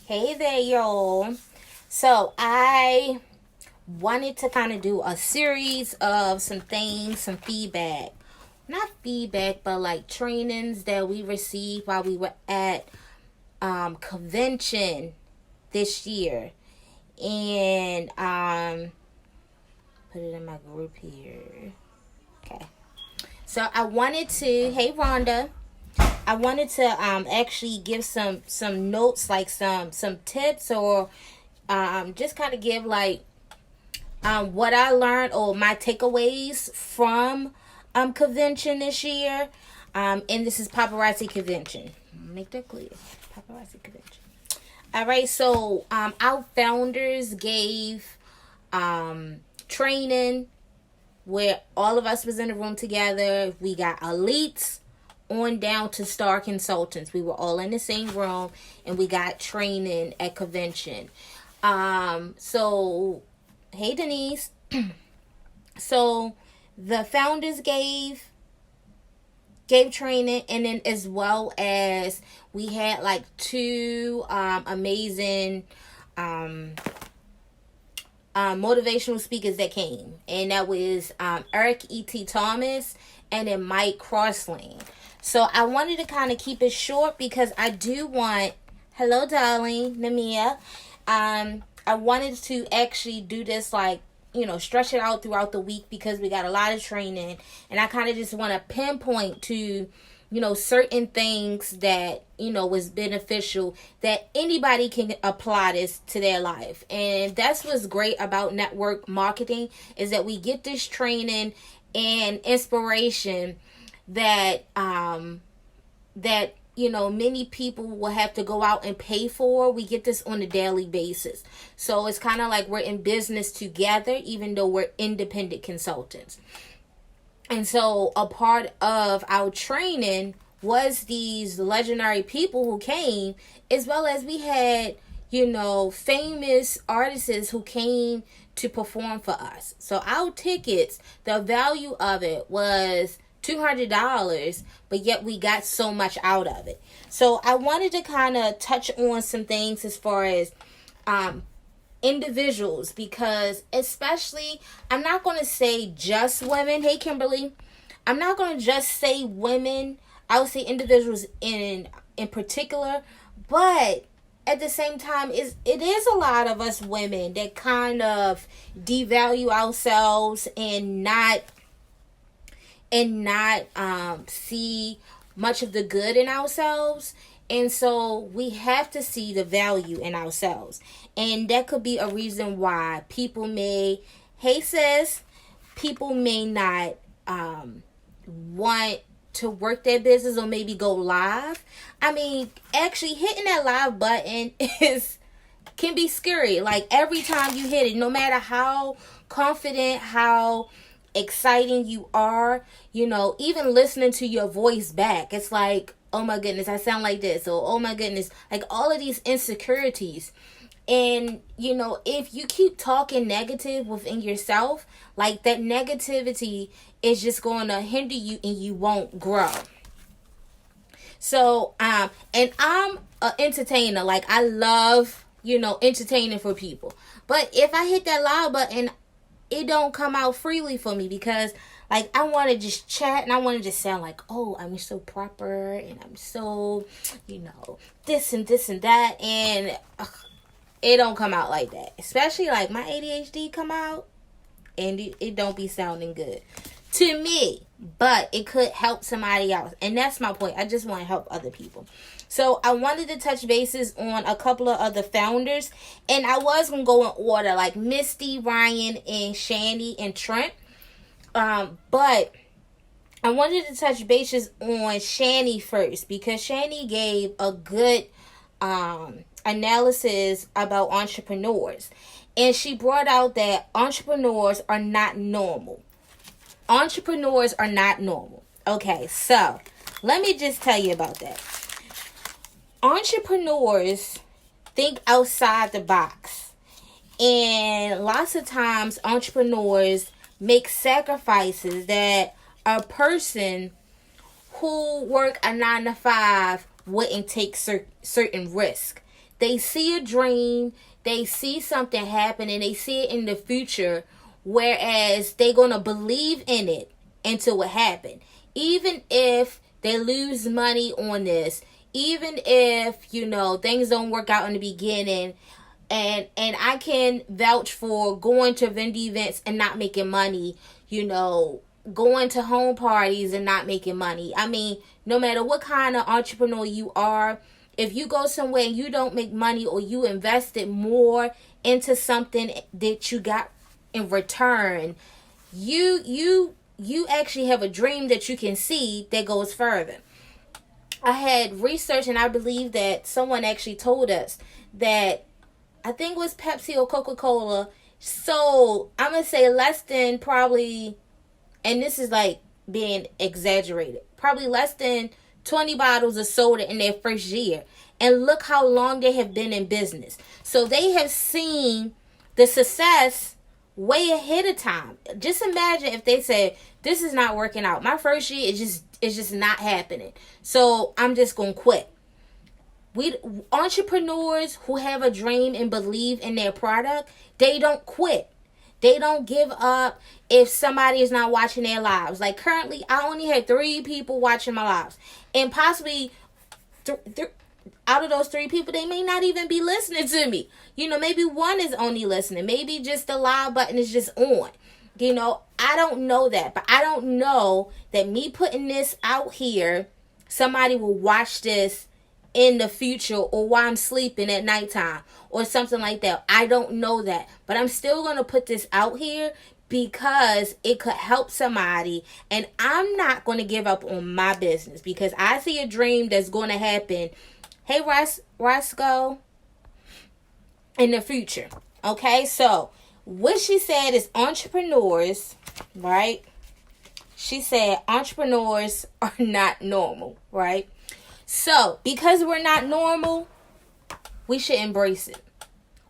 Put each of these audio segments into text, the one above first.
Hey there, y'all. So, I wanted to kind of do a series of some things, some feedback. Not feedback, but like trainings that we received while we were at convention this year. And put it in my group here. Okay. So, I wanted to, hey, Rhonda. I wanted to actually give some notes, like some tips, or just kind of give like what I learned or my takeaways from convention this year. And this is paparazzi convention. Make that clear. Paparazzi convention. All right. So our founders gave training where all of us was in the room together. We got elites on down to star consultants. We were all in the same room and we got training at convention. So hey Denise. So the founders gave training, and then as well as we had like two amazing motivational speakers that came, and that was Eric E.T. Thomas and then Mike Crossland. So I wanted to kind of keep it short because I do want, hello darling, Namia. I wanted to actually do this like, stretch it out throughout the week because we got a lot of training, and I kind of just want to pinpoint to, certain things that, was beneficial that anybody can apply this to their life. And that's what's great about network marketing, is that we get this training and inspiration that many people will have to go out and pay for. We get this on a daily basis. So it's kind of like we're in business together, even though we're independent consultants. And so a part of our training was these legendary people who came, as well as we had, famous artists who came to perform for us. So our tickets, the value of it was $200, but yet we got so much out of it. So I wanted to kind of touch on some things as far as individuals, because especially, I'm not going to say just women. Hey Kimberly, I'm not going to just say women. I would say individuals in particular, but at the same time, it is a lot of us women that kind of devalue ourselves and not see much of the good in ourselves. And so we have to see the value in ourselves. And that could be a reason why people may, hey sis, people may not want to work their business or maybe go live. I mean, actually hitting that live button can be scary. Like every time you hit it, no matter how confident, how exciting you are, even listening to your voice back, it's like, oh my goodness, I sound like this, or oh my goodness, like all of these insecurities. And if you keep talking negative within yourself, like that negativity is just going to hinder you and you won't grow. So and I'm an entertainer. Like I love entertaining for people, but if I hit that loud button, it don't come out freely for me, because like I want to just chat and I want to just sound like, oh, I'm so proper and I'm so, this and this and that, and it don't come out like that. Especially like my ADHD come out and it don't be sounding good to me, but it could help somebody else, and that's my point. I just want to help other people. So I wanted to touch bases on a couple of other founders, and I was going to go in order, like Misty, Ryan, and Shani, and Trent. But I wanted to touch bases on Shani first, because Shani gave a good analysis about entrepreneurs. And she brought out that entrepreneurs are not normal. Entrepreneurs are not normal. Okay, so let me just tell you about that. Entrepreneurs think outside the box. And lots of times entrepreneurs make sacrifices that a person who work a 9 to 5 wouldn't take certain risk. They see a dream, they see something happen, and they see it in the future, whereas they're going to believe in it until it happen. Even if they lose money on this, even if, things don't work out in the beginning, and I can vouch for going to vending events and not making money, going to home parties and not making money. I mean, no matter what kind of entrepreneur you are, if you go somewhere and you don't make money, or you invested more into something that you got in return, you actually have a dream that you can see that goes further. I had research, and I believe that someone actually told us that, I think it was Pepsi or Coca-Cola, sold, I'm going to say less than probably, and this is like being exaggerated, probably less than 20 bottles of soda in their first year. And look how long they have been in business. So they have seen the success way ahead of time. Just imagine if they said, this is not working out. My first year is just not happening. So I'm just going to quit. Entrepreneurs who have a dream and believe in their product, they don't quit. They don't give up if somebody is not watching their lives. Like currently, I only had 3 people watching my lives. And possibly out of those 3 people, they may not even be listening to me. Maybe one is only listening. Maybe just the live button is just on. I don't know that. But I don't know that me putting this out here, somebody will watch this in the future, or while I'm sleeping at nighttime or something like that. I don't know that. But I'm still going to put this out here because it could help somebody. And I'm not going to give up on my business because I see a dream that's going to happen. Hey, Roscoe, in the future. Okay, so what she said is entrepreneurs, right? She said entrepreneurs are not normal, right? So, because we're not normal, we should embrace it.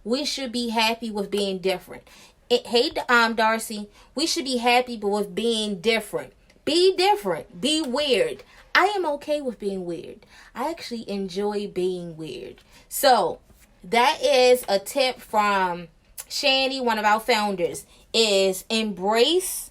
We should be happy with being different. Hey, Darcy, we should be happy with being different. Be different. Be weird. I am okay with being weird. I actually enjoy being weird. So, that is a tip from Shani, one of our founders, is embrace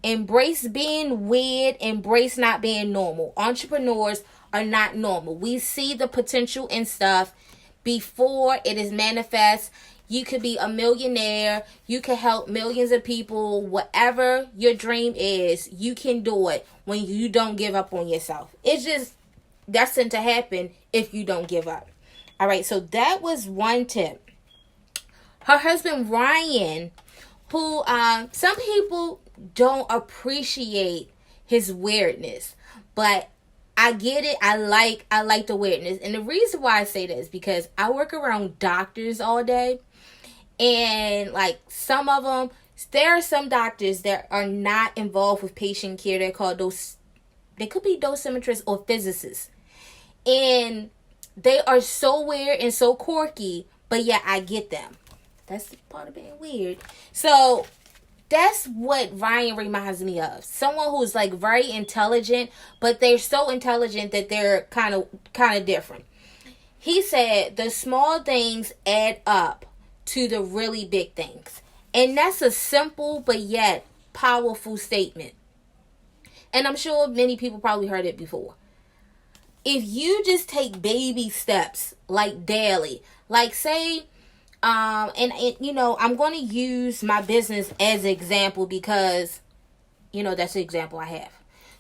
being weird, embrace not being normal. Entrepreneurs are not normal. We see the potential in stuff before it is manifest. You could be a millionaire. You can help millions of people. Whatever your dream is, you can do it when you don't give up on yourself. It's just destined to happen if you don't give up. All right, so that was one tip. Her husband, Ryan, who some people don't appreciate his weirdness, but I get it. I like the weirdness. And the reason why I say that is because I work around doctors all day. And like some of them, there are some doctors that are not involved with patient care. They're called they could be dosimetrists or physicists. And they are so weird and so quirky, but yeah, I get them. That's the part of being weird. So that's what Ryan reminds me of. Someone who's like very intelligent, but they're so intelligent that they're kind of different. He said the small things add up to the really big things. And that's a simple but yet powerful statement. And I'm sure many people probably heard it before. If you just take baby steps, like daily, like say, and I'm going to use my business as an example because, that's the example I have.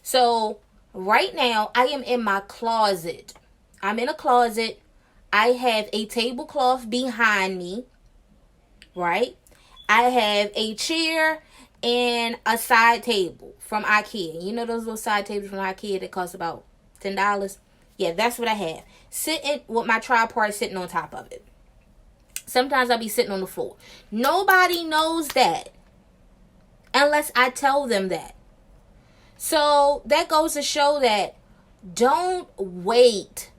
So right now I am in my closet. I'm in a closet. I have a tablecloth behind me, right? I have a chair and a side table from IKEA. You know those little side tables from IKEA that cost about $10? Yeah, that's what I have. Sitting with my tripod sitting on top of it. Sometimes I'll be sitting on the floor. Nobody knows that unless I tell them that. So that goes to show that don't wait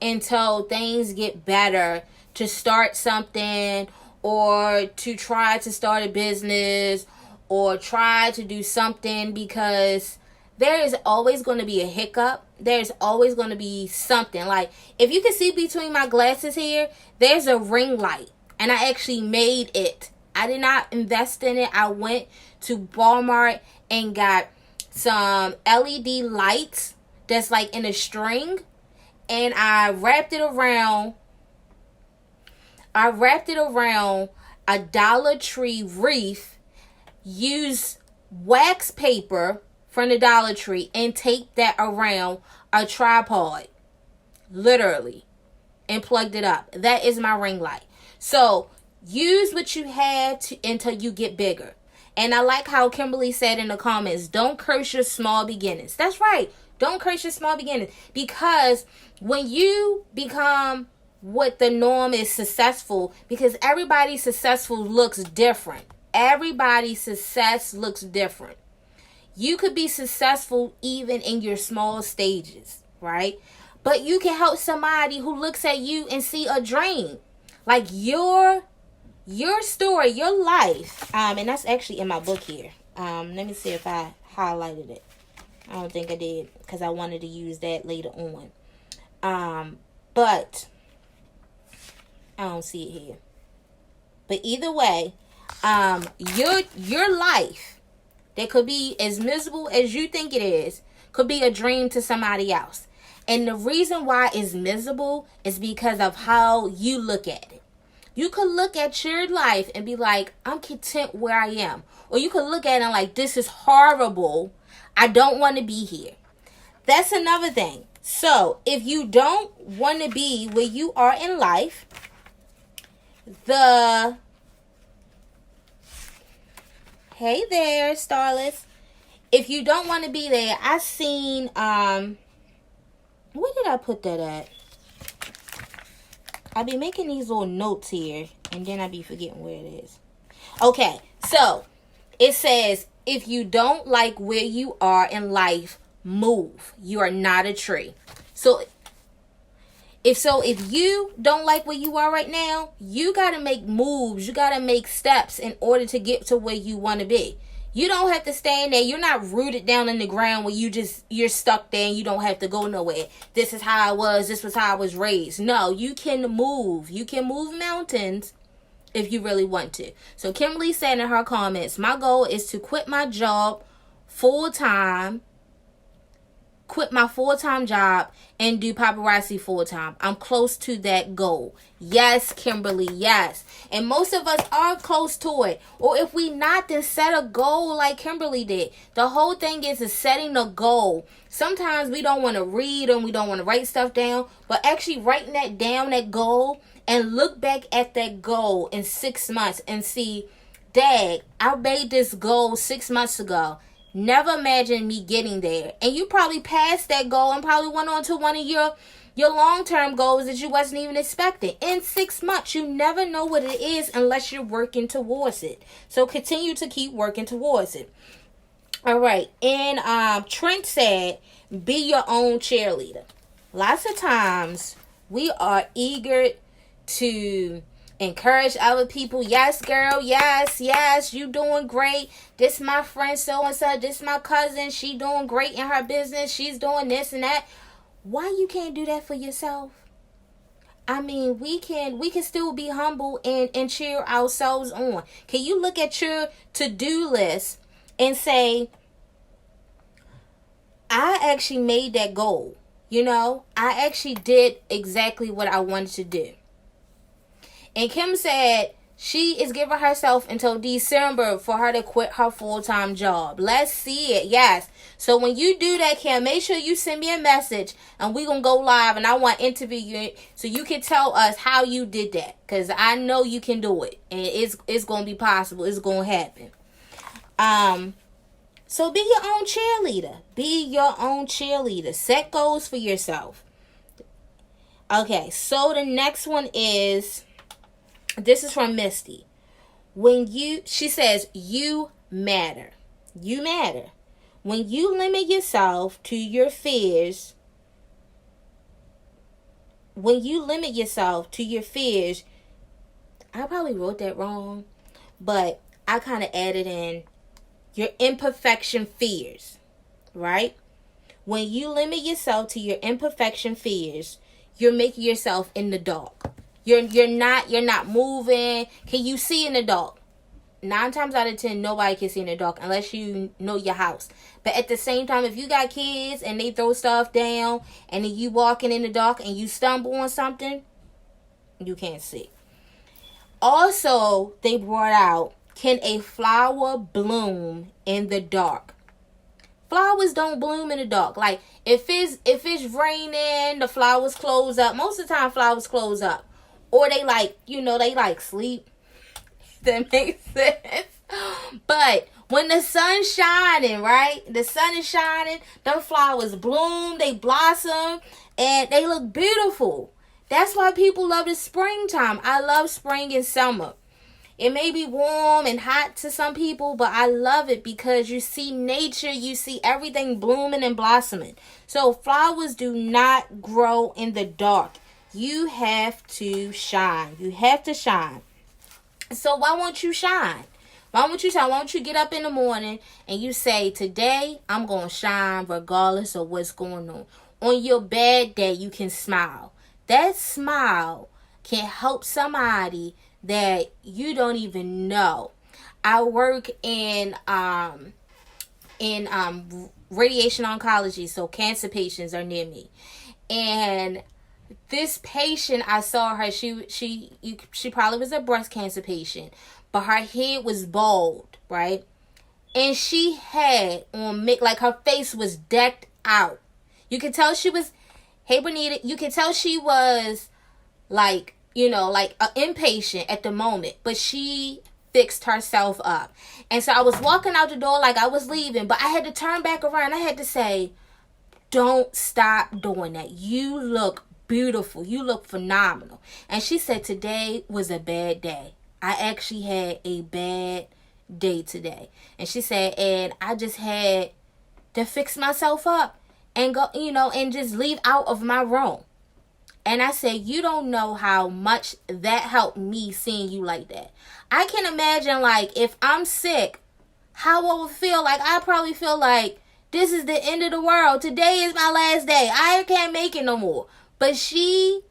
until things get better to start something or to try to start a business or try to do something because there is always going to be a hiccup. There's always going to be something. Like, if you can see between my glasses here, there's a ring light. And I actually made it. I did not invest in it. I went to Walmart and got some LED lights that's like in a string. And I wrapped it around a Dollar Tree wreath. Use wax paper from the Dollar Tree and tape that around a tripod, literally, and plugged it up. That is my ring light. So use what you have until you get bigger. And I like how Kimberly said in the comments, don't curse your small beginnings. That's right. Don't curse your small beginnings, because when you become what the norm is successful, because everybody's successful looks different. Everybody's success looks different. You could be successful even in your small stages, right? But you can help somebody who looks at you and see a dream. Like your story, your life. And that's actually in my book here. Let me see if I highlighted it. I don't think I did, because I wanted to use that later on. But I don't see it here. But either way, your life that could be as miserable as you think it is could be a dream to somebody else. And the reason why it's miserable is because of how you look at it. You could look at your life and be like, I'm content where I am. Or you could look at it like, this is horrible. I don't want to be here. That's another thing. So if you don't want to be where you are in life, hey there, Starless. If you don't want to be there, I seen, where did I put that at? I be making these little notes here, and then I be forgetting where it is. Okay, so it says, if you don't like where you are in life, move. You are not a tree. So if you don't like where you are right now, you got to make moves. You got to make steps in order to get to where you want to be. You don't have to stay in there. You're not rooted down in the ground where you're stuck there and you don't have to go nowhere. This is how I was. This was how I was raised. No, you can move. You can move mountains if you really want to. So Kimberly said in her comments, my goal is to quit my job full-time, quit my full-time job, and do paparazzi full-time. I'm close to that goal. Yes, Kimberly, yes. And most of us are close to it. Or if we not, then set a goal like Kimberly did. The whole thing is setting the goal. Sometimes we don't want to read and we don't want to write stuff down, but actually writing that down, that goal, and look back at that goal in 6 months and see, dang, I made this goal 6 months ago. Never imagined me getting there. And you probably passed that goal and probably went on to one of your long-term goals that you wasn't even expecting. In 6 months, you never know what it is unless you're working towards it. So continue to keep working towards it. All right. And Trent said, be your own cheerleader. Lots of times we are eager to encourage other people. Yes, girl. Yes. You doing great. This my friend so-and-so. This my cousin. She doing great in her business. She's doing this and that. Why you can't do that for yourself? I mean, we can still be humble and cheer ourselves on. Can you look at your to-do list and say, I actually made that goal. I actually did exactly what I wanted to do. And Kim said she is giving herself until December for her to quit her full-time job. Let's see it. Yes. So when you do that, Kim, make sure you send me a message and we're going to go live and I want to interview you so you can tell us how you did that. Because I know you can do it. And it's going to be possible. It's going to happen. So be your own cheerleader. Be your own cheerleader. Set goals for yourself. Okay. So the next one is... This is from Misty. She says, you matter. You matter. When you limit yourself to your fears, I probably wrote that wrong, but I kind of added in your imperfection fears. right? When you limit yourself to your imperfection fears, you're making yourself in the dark. You're not moving. Can you see in the dark? 9 times out of 10, nobody can see in the dark unless you know your house. But at the same time, if you got kids and they throw stuff down and then you walking in the dark and you stumble on something, you can't see. Also, they brought out, can a flower bloom in the dark? Flowers don't bloom in the dark. Like, if it's raining, the flowers close up. Most of the time, flowers close up. Or they they sleep. That makes sense. But when the sun's shining, right? The sun is shining, them flowers bloom, they blossom, and they look beautiful. That's why people love the springtime. I love spring and summer. It may be warm and hot to some people, but I love it because you see nature, you see everything blooming and blossoming. So flowers do not grow in the dark. You have to shine. You have to shine. So why won't you shine? Why won't you shine? Why don't you get up in the morning and you say, today I'm going to shine regardless of what's going on. On your bad day, you can smile. That smile can help somebody that you don't even know. I work in radiation oncology, so cancer patients are near me. And this patient, I saw her, she probably was a breast cancer patient, but her head was bald, right? And she had on like her face was decked out. You could tell she was, hey Bonita, you could tell she was like, like an impatient at the moment, but she fixed herself up. And so I was walking out the door like I was leaving, but I had to turn back around. I had to say, don't stop doing that. You look beautiful. You look phenomenal. And she said, today was a bad day. I actually had a bad day today. And she said, and I just had to fix myself up and go, and just leave out of my room. And I said, you don't know how much that helped me seeing you like that. I can imagine, like, if I'm sick, how I would feel. Like, I probably feel like this is the end of the world. Today is my last day. I can't make it no more. But she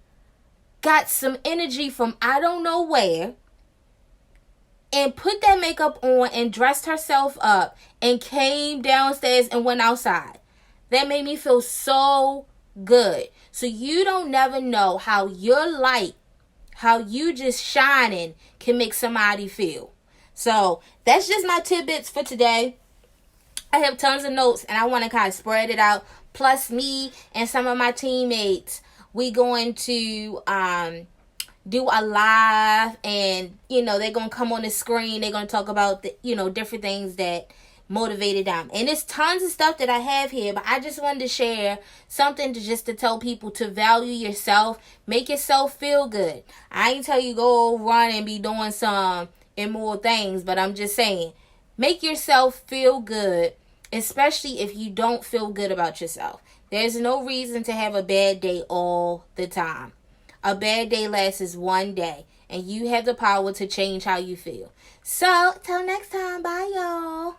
got some energy from I don't know where and put that makeup on and dressed herself up and came downstairs and went outside. That made me feel so good. So you don't never know how your light, how you just shining can make somebody feel. So that's just my tidbits for today. I have tons of notes and I want to kind of spread it out. Plus me and some of my teammates, we going to do a live, and they're going to come on the screen. They're going to talk about the, different things that motivated them. And there's tons of stuff that I have here, but I just wanted to share something to tell people to value yourself, make yourself feel good. I ain't tell you go run and be doing some immoral things, but I'm just saying, make yourself feel good, especially if you don't feel good about yourself. There's no reason to have a bad day all the time. A bad day lasts one day, and you have the power to change how you feel. So, till next time, bye y'all.